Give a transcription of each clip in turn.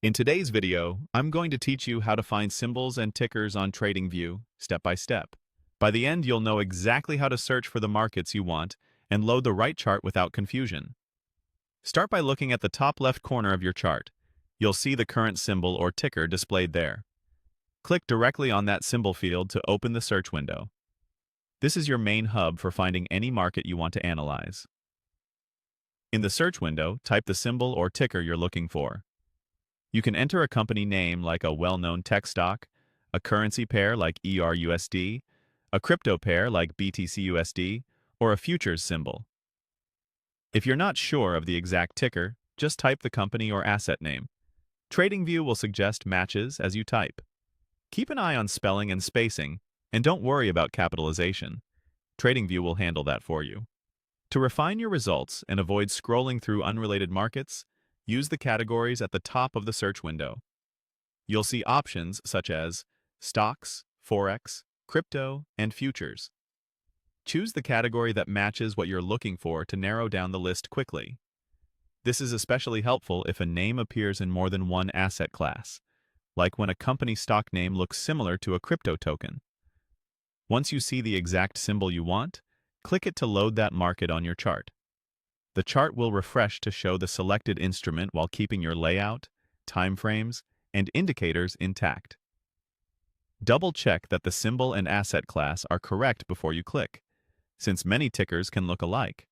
In today's video, I'm going to teach you how to find symbols and tickers on TradingView step by step. By the end, you'll know exactly how to search for the markets you want and load the right chart without confusion. Start by looking at the top left corner of your chart. You'll see the current symbol or ticker displayed there. Click directly on that symbol field to open the search window. This is your main hub for finding any market you want to analyze. In the search window, type the symbol or ticker you're looking for. You can enter a company name like a well-known tech stock, a currency pair like ERUSD, a crypto pair like BTCUSD, or a futures symbol. If you're not sure of the exact ticker, just type the company or asset name. TradingView will suggest matches as you type. Keep an eye on spelling and spacing, and don't worry about capitalization. TradingView will handle that for you. To refine your results and avoid scrolling through unrelated markets, use the categories at the top of the search window. You'll see options such as stocks, forex, crypto, and futures. Choose the category that matches what you're looking for to narrow down the list quickly. This is especially helpful if a name appears in more than one asset class, like when a company stock name looks similar to a crypto token. Once you see the exact symbol you want, click it to load that market on your chart. The chart will refresh to show the selected instrument while keeping your layout, timeframes, and indicators intact. Double-check that the symbol and asset class are correct before you click, since many tickers can look alike.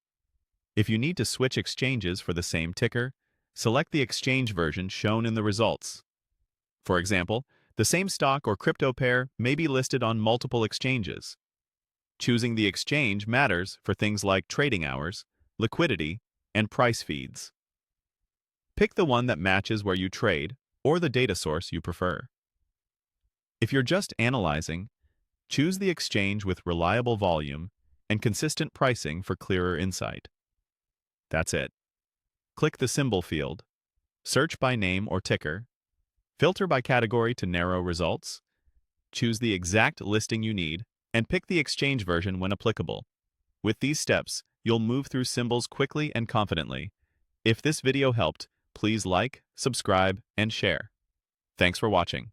If you need to switch exchanges for the same ticker, select the exchange version shown in the results. For example, the same stock or crypto pair may be listed on multiple exchanges. Choosing the exchange matters for things like trading hours, liquidity, and price feeds. Pick the one that matches where you trade or the data source you prefer. If you're just analyzing, choose the exchange with reliable volume and consistent pricing for clearer insight. That's it. Click the symbol field, search by name or ticker, filter by category to narrow results, choose the exact listing you need, and pick the exchange version when applicable. With these steps, you'll move through symbols quickly and confidently. If this video helped, please like, subscribe, and share. Thanks for watching.